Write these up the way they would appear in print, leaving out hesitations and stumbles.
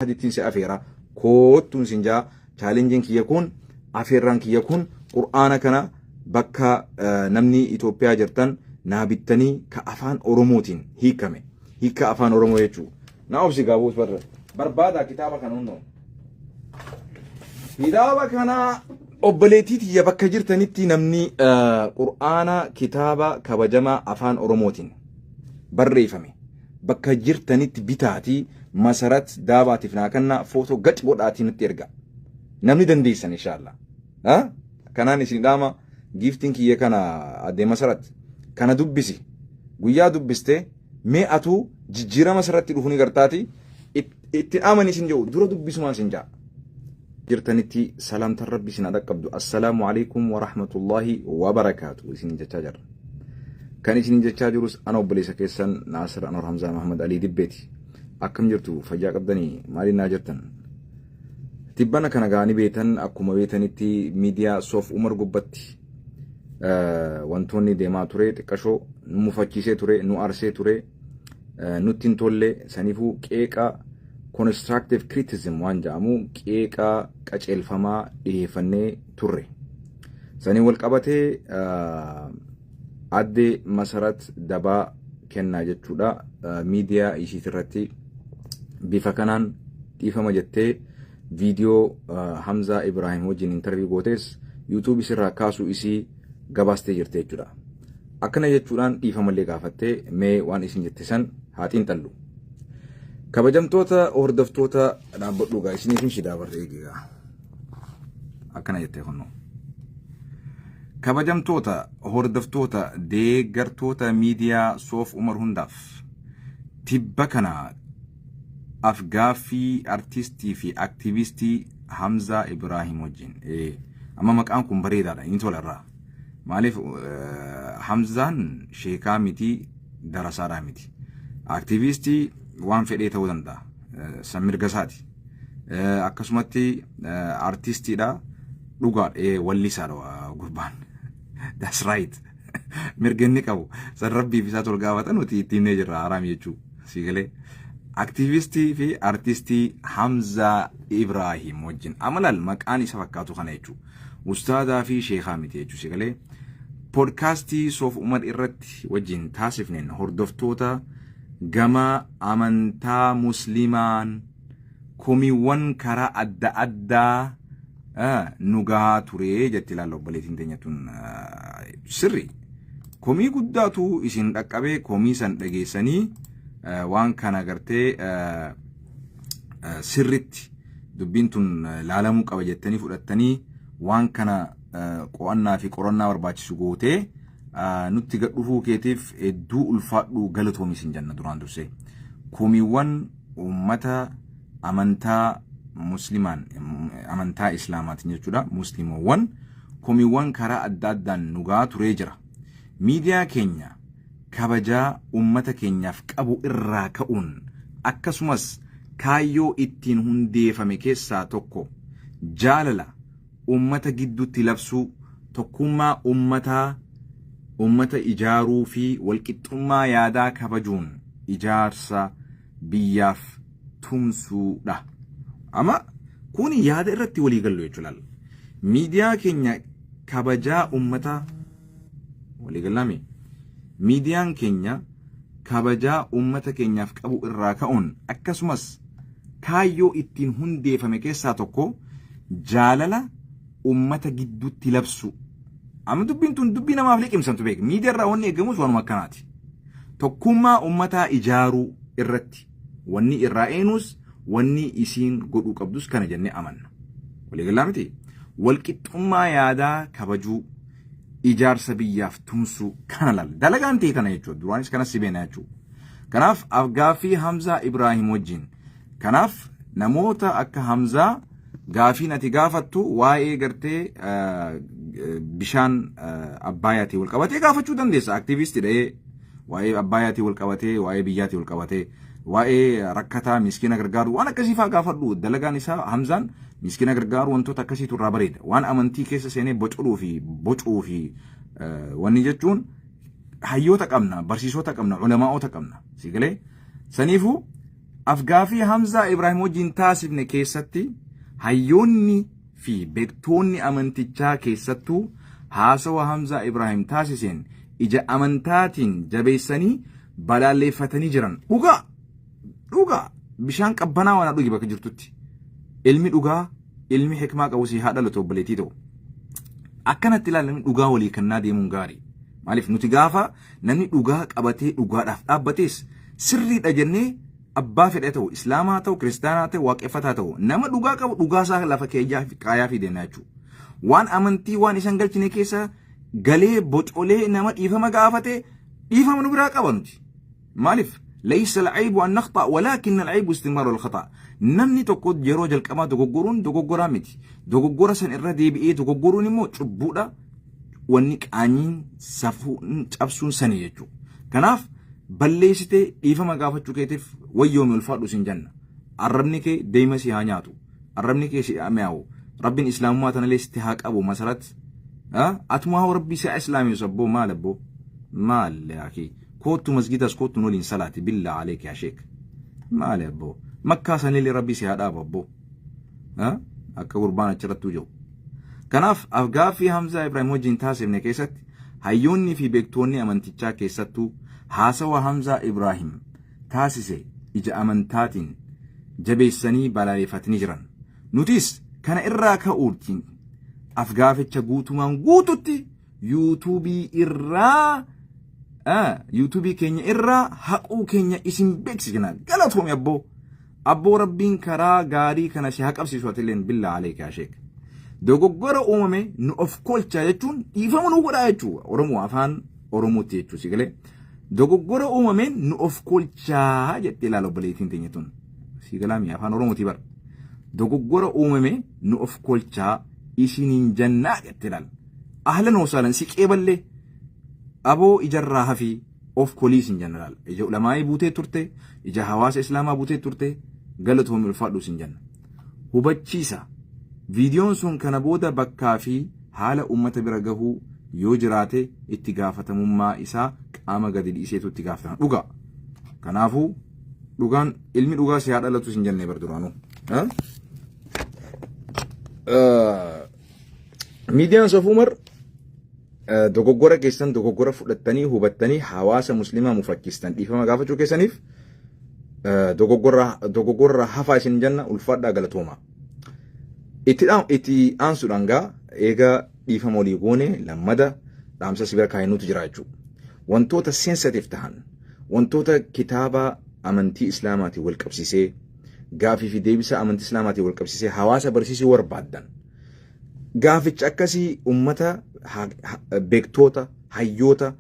hadittiin si afeera koottuun sinjaa chaalenjiin kiyya kun afeerraan kiyya kun qur'aana kana bakka namni Itoophiyaa jirtan naa bittanii ka afaan Oromootiin hiikame hiika afaan Oromoo jechuudha. Na obsi gaabuus barbaada kitaaba kana hunno. Kitaaba kana obboleettii tiyya bakka jirtanitti namni qur'aana kitaaba kabajamaa afaan Oromootiin barreeffame bakka jirtanitti bitaatii masarat daabaatiif naa kanna footoo gac godhaatiin itti erga. Namni dandeessan inshallah. Kanaan isin dhaama giftiin kiyya kana addee masarat kana dubbisi guyyaa dubbiste mee atu jijjiirama sirratti dhufuni gartaati itti amani isin jiru dura dubbisumaan isin jaa jirtanitti salaamtan rabbi isin dhaqqabdu assalaamu alaykum wa rahmatullahi wa barakatuh isin jechaa jirra kan isin jechaa jirus ana obboleessa keessan Naasir Anwar Hamza Muhammad Ali Dibbeeti akkam jirtu fayyaa qabdanii maaliin naa jirtan tibbana kana gaani beetan akkuma beetanitti miidiyaa Soof Umar gubbatti wantoonni deemaa ture xiqqashoo nu mufachiisee ture nu arsee ture nutti hin tolle saniifuu qeeqa constructive criticism waan jedhamu qeeqa qaceelfamaa dhiyeeffannee turre sanii wal qabatee adde masarat dabaa kennaa jechuudha miidiyaa ishiitirratti bifa kanaan dhiifama jettee viidiyoo Hamza Ibrahim wajjin interview gootes YouTube isirraa kaasuu isii gabaastee jirte jechuudha. Akkana jechuudhaan dhiifamallee gaafattee mee waan isin jette san haatiin xallu. Kabajamtoota hordoftoota dhaabbadhu gaa isiniif hin shidaa barree eegaa. Akkana jettee kunno. Kabajamtoota hordoftoota deeggartoota miidiyaa Soof Umar hundaaf tibba kana afgaaffii artistii fi aktivistii Hamza Ibrahim wajjin amma maqaan kun bareedaadha inni tolarraa. Maaliif Hamzaan sheekaa miti darasaadhaa miti aktivistii waan fedhee ta'uu danda'a san mirga isaati akkasumatti artistiidha dhugaadha wallisaadha gurbaan that's right mirga inni qabu san rabbiif isaa tol gaafatan nuti ittiin jirra haraam jechuu si galee aktivistii fi artistii Hamza Ibrahim wajjin amalal maqaan isa fakkaatu kana jechuu ustaadaa fi sheekaa miti jechuu si galee podcastii Soof Umar irratti wajjin taasifneen hordoftoota gama amantaa muslimaan komiiwwan karaa adda addaa nu gahaa ture jetti ilaalla obboleettiin teenyatun sirri komii guddaatu isin dhaqqabee komii san dhageessanii waan kana gartee sirritti dubbiin tun laalamuu qaba jettanii fudhattanii waan kana qo'annaa fi qorannaa barbaachisu gootee nutti gadhufuu keetiif hedduu ulfaadhu galatoomi isin jenna duraan dursee komiiwwan uummata amantaa muslimaan amantaa islaamaatiin jechuudha musliimowwan komiiwwan karaa adda addaan nu gahaa turee jira miidiyaa keenya kabajaa uummata keenyaaf qabu irraa ka'uun akkasumas kaayyoo ittiin hundeeffame keessaa tokko jaalala ummata gidduutti labsuu tokkummaa ummata ijaaruu fi walqixxummaa yaadaa kabajuun ijaarsa biyyaaf tumsuudha. Ama kun yaada irratti walii gallu jechuudha. Miidiyaa keenya kabajaa ummata walii gallame. Miidiyaan keenya kabajaa ummata keenyaaf qabu irraa ka'uun akkasumas kaayyoo ittiin hundeeffame keessaa tokko jaalala ummata gidduutti labsu amma dubbiin tun dubbii namaaf liqimsamtu beek miidiyaa irraa wanni eegamus waanuma akkanaati tokkummaa ummataa ijaaruu irratti wanni irraa eenus wanni isiin godhuu qabdus kana jennee amanna walii galaa miti walqixxummaa yaadaa kabajuu ijaarsa biyyaaf tumsuu kana laal dalagaan ta'e kana jechuudha duraanis kanas sibeena jechuudha kanaaf afgaaffii Hamza Ibrahim wajjin kanaaf namoota akka Hamzaa gaafii ati gaafattu waa'ee gartee bishaan Abbaayaatii wal qabatee gaafachuu dandeessa aktivistiidha waa'ee Abbaayaatii wal qabatee waa'ee biyyaatii wal qabatee waa'ee rakkataa miskiina gargaaru waan akkasii faa gaafadhu dalagaan isaa Hamzaan miskiina gargaaru wantoota akkasiitu irraa bareeda waan amantii keessa seenee bocuu fi wanni jechuun hayyoota qabna barsiisota qabna ulamaa'ota qabna sigalee saniifuu afgaafii Hamzaa Ibraahim wajjin taasifne keessatti hayyoonni fi beektoonni amantichaa keessattuu haasawa Hamzaa Ibraahim taasiseen ija amantaatiin jabeessanii balaalleeffatanii jiran. Dhugaa bishaan qabbanaa waan dhugi bakka jirtutti ilmi dhugaa ilmi hikmaa qabu si haadha latu obboleetii ta'u akkanatti ilaalamni dhugaa walii kannaa deemuun gaarii. Maaliif nuti gaafa namni dhugaa qabatee dhugaadhaaf dhaabbatees sirriidha jennee abbaa fedhe ta'u islaamaa ta'u kiristaanaa ta'u waaqeffataa ta'u nama dhugaa qabu dhugaasaa lafa kaayaa fi deemna jechuudha. Waan amantii waan isan galchine keessa galee bocolee nama dhiifama gaafate dhiifama nu biraa qaba nuti. Maaliif ليس العيب أن نخطأ ولكن العيب استمرار الخطأ. نمني تقود جرو جلقما دوغورا متي دوغورا سن الردي بإيه دوغورون مو تبودا ونك آنين سفو تبسون سنيجو كناف بليستي إيفا مغافة كيتف ويوم الفرد سنجنة الربني كي ديما سيهانياتو الربني كي سيامياو رب الإسلام ما تناليستهاك أبو مسرات أتماه ربي سي إسلامي يصبو مال مال يا أخي كوتو مسجد كوتو نولين صلاة بالله عليك يا شيخ مال أبو مكة سنلي ربي سيهاد أبو أكا قربانا تشرتو جو كناف أفقافي حمزة إبراهيم وجين تاسف نكيست هيوني في بيكتوني أمنتيجا كيستو حاسوا حمزة إبراهيم تاسسي إجا أمنتاتين جبيساني بلايفات نجران نوتيس كان إراكا أورتين أفقافي تشاقوتو من قوتوتي يوتوبي يوتوبي كينيا إرا حقو كينيا اسم بيكس جنان قالتهم يا أبو ربين كرا غاري كان شي حق أبسي سواتلين بالله عليك يا شيخ دوغورا أمامي نو أف كولتشا يتون يفهمون وغدا يتو أورمو أفان أورمو تيتو سيغلي دوغورا أمامي نو أف كولتشا يتلالو بليتين تينيتون سيغلامي أفان أورمو تيبر دوغورا أمامي نو أف كولتشا إسينين جنة يتلال أهلا وسهلا سيك إبالي أبو إجرها في أوف كوليس إن جنرال إجا علماء بوتي ترتي إجا حواس إسلاما بوتي ترتي قالتهم الفادو سنجن هبتشيسا فيديون سون كان بودا بكا في حال أمة برقه يوجراتي اتقافة مما إسا قام قد الإسيتو اتقافة لغا كنافو لغان علمي لغا سيادة لتو سنجن نبردرانو ميديان سوف dogoggora keessan dogoggora fudhattanii hubattanii hawaasa muslimaa mufakkistan dhiifama gaafachuu keessaniif dogoggora hafaa isin janna ulfaadhaa galatooma. Itti aansuudhaan gaa eega dhiifama olii goone lammada dhaamsa sibira kaayinuutu jira jechuudha. Wantoota sensitiif tahan wantoota kitaaba amantii islaamaatiin wal qabsiisee gaafii fi deebisa amantii islaamaatiin wal qabsiisee hawaasa barsiisuu barbaaddan. Gaaficha akkasii ummata beektoota hayyoota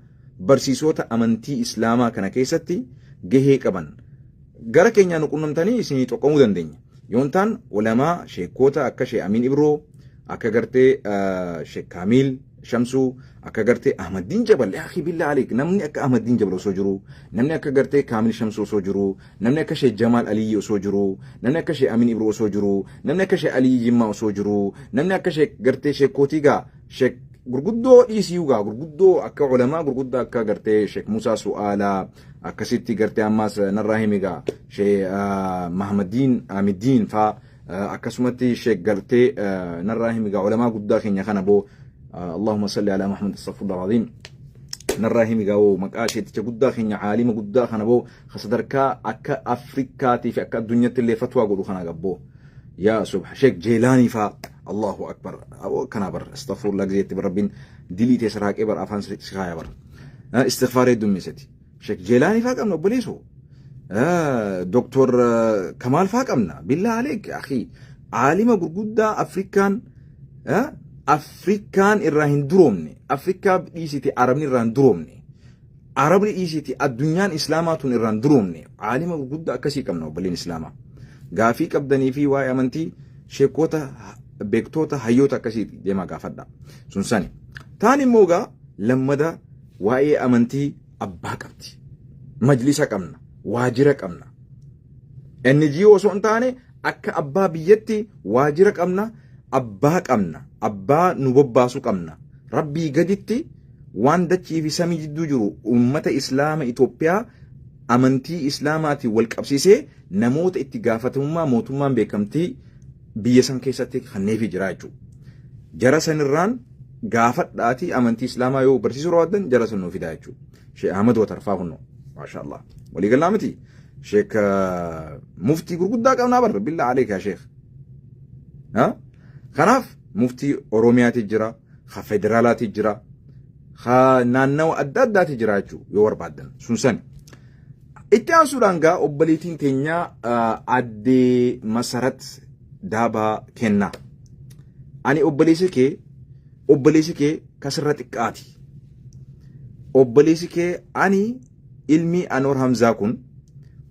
barsiisota amantii islaamaa kana keessatti gahee qaban gara keenyaan qunnamtanii isinii xoqqomuu dandeenya. Yoontaan ulamaa sheekota akka Sheek Amiin Ibroo akka gartee Sheek Kaamil Shamsuu akka gartee Ahmadiin Jabal akhi billah aleek namni akka Ahmadiin Jabal osoo jiru namni akka gartee Kaamil Shamsuu osoo jiru namni akka Sheek Jamaal Aliyyi osoo jiru namni akka Sheek Amiin Ibroo osoo jiru namni akka Sheek Aliyyi Jimmaa osoo jiru namni akka Sheek gartee Sheekotiigaa Sheek gurguddoo dhiisiyuugaa gurguddoo akka ulamaa gurguddaa akka gartee Sheek Musaa Su'aalaa akkasitti gartee ammaas narraa himigaa Sheek Mahamadiin Amidiin faa akkasumatti Sheek gartee narraa himigaa ulamaa guddaa keenya kana boo اللهم صل على محمد استغفر الله العظيم نراهيم قاو مقاشي تجودا خينيا عالم قدا خنبو خصدركا اكا افريكاتي في اكا الدنيا اللي فتوى قولوا خنا قبو يا سبح شيك جيلاني فا الله اكبر او كنابر استغفر الله جزيت بربين ديليتي سراك ابر افان سخايا بر استغفار يدميستي شيك جيلاني فا قمنا بوليسو دكتور كمال فا قمنا بالله عليك يا اخي عالم قدا افريكان أفريكان إرهن درومني أفريكا بإيسيتي عربني إرهن درومني عربني إيسيتي الدنيا إسلامات إرهن درومني عالم وجود أكسي كم نو بلين إسلاما غافي كبدني في واي أمنتي شيكوتا بيكتوتا هيوتا كسي ديما غافدا سنساني تاني موغا لما دا واي أمنتي أبا كبتي مجلسا كمنا واجرا كمنا NGO سنتاني أكا أبا بيتي واجرا كمنا أبا كمنا أبا نوباسو كمنا ربي قدتي وان دتشي في سامي جدو جرو أمة إسلام إثيوبيا amantii islaamaatiin wal qabsiisee namoota itti gaafatamummaa mootummaan beekamtii biyya san keessatti kanneefi jira jechuudha. Jara sanirraan gaafadhaati amantii islaamaa yoo barsiisuu raawwatan jara san nuu fidaa jechuudha. Sheekh Ahmad Watarfaa kunno maashaallah walii galaa miti. Sheekh muftii gurguddaa qabnaa barra billaa aleekaa sheekh. Kanaaf muftii Oromiyaati jira, ha federaalaati jira, ha naannawa adda addaati jira jechuudha yoo barbaadan sun sani. Itti aansuudhaan gaa obboleettiin teenya addee Masarat Daabaa Kennaa. Ani obboleessi kee kasirra xiqqaati. Obboleessi kee ani ilmi Anoor Hamzaa kun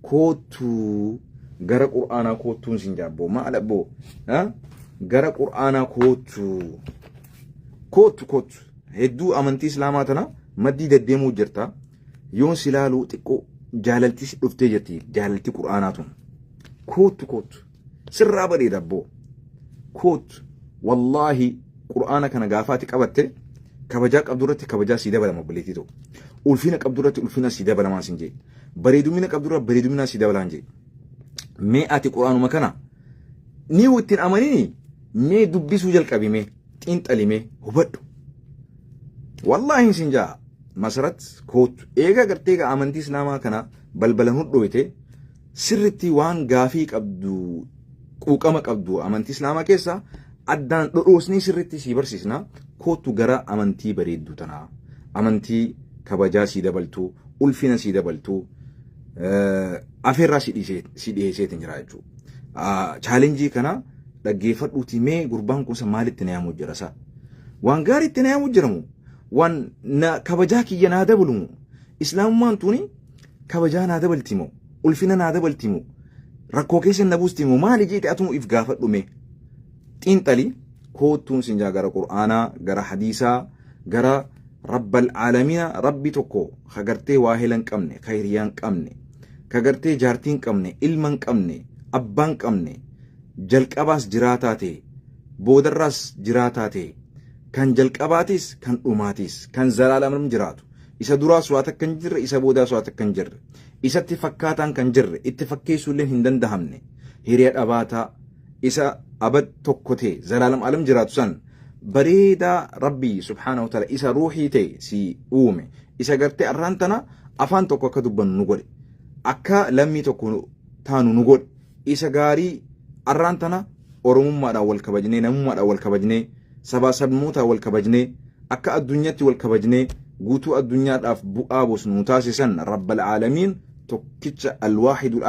kootu gara Qur'aanaa kootuun sin jaabboo maal abboo gara Qur'aanaa kootu hedduu amantii islaamaa tana maddii deddeemuu jirta yoon silaaluu xiqqoo jaalaltis dhuftee jirti jaalalti Qur'aanaa tun kootu sirraa bareeda abboo kootu wallaahi Qur'aana kana gaafaati qabatte kabajaa qabdurratti kabajaa sii dabalama obboleettii ta'u ulfina qabdurratti ulfina sii dabalamaa sin jee bareedumina qabdurratti bareedumina sii dabalaan jee mee ati Qur'aanuma kana ni ittiin amanini mee dubbisuu jalqabime xiinxalime hubadhu wallaahi sin jaa Masarat kootu eega gartee amantii islaamaa kana balbalan hodhooyte sirritti waan gaafii qabdu quuqama qabdu amantii islaamaa keessa addaan dhodhoosnii sirritti sii barsiisna kootu gara amantii bareedduu tanaa amantii kabajaa sii dabaltuu ulfina sii dabaltuu afeerraa si dhiyeesseetiin jira jechuudha. Chaalenjii kana dhaggeeffadhuuti mee gurbaan kun maalitti na yaamuu jira isaa waan gaariitti na yaamuu jiramu waan kabajaa kiyya naa dabalumu islaamummaan tuni kabajaa naa dabaltimu ulfina naa dabaltimu rakkoo keessa na buustimu maali jeete atumu if gaafadhume xiinxali kootuun sin jaa gara Qur'aanaa gara hadiisaa gara rabbal aalamiina rabbi tokko kagartee waa helan qabne kayriyaan qabne kagartee jaartiin qabne ilman qabne abbaan qabne jalqabaas jiraataa ta'e boodarraas jiraataa ta'e kan jalqabaatis kan dhumaatis kan zalaalamam jiraatu isa duraas waa takka hin jirre isa boodaas waa takka hin jirre isatti fakkaataan kan jirre itti fakkeessuullee hin dandahamne hiriya dhabaataa isa abad tokko ta'e zalaalam alam jiraatu san bareedaa rabbii subhaanahu wa ta'ala isa ruuhii ta'e si uume isa gartee arraan tana afaan tokko akka dubbannu nu godhe akka lammii tokko taanu nu godhe isa gaarii arraan tana oromummaadhaan wal kabajnee namummaadhaan wal kabajnee sabaa sabmootaa wal kabajnee akka addunyaatti wal kabajnee guutuu addunyaadhaaf bu'aa buusnu taasisan rabbal aalamiin tokkicha alwaahidul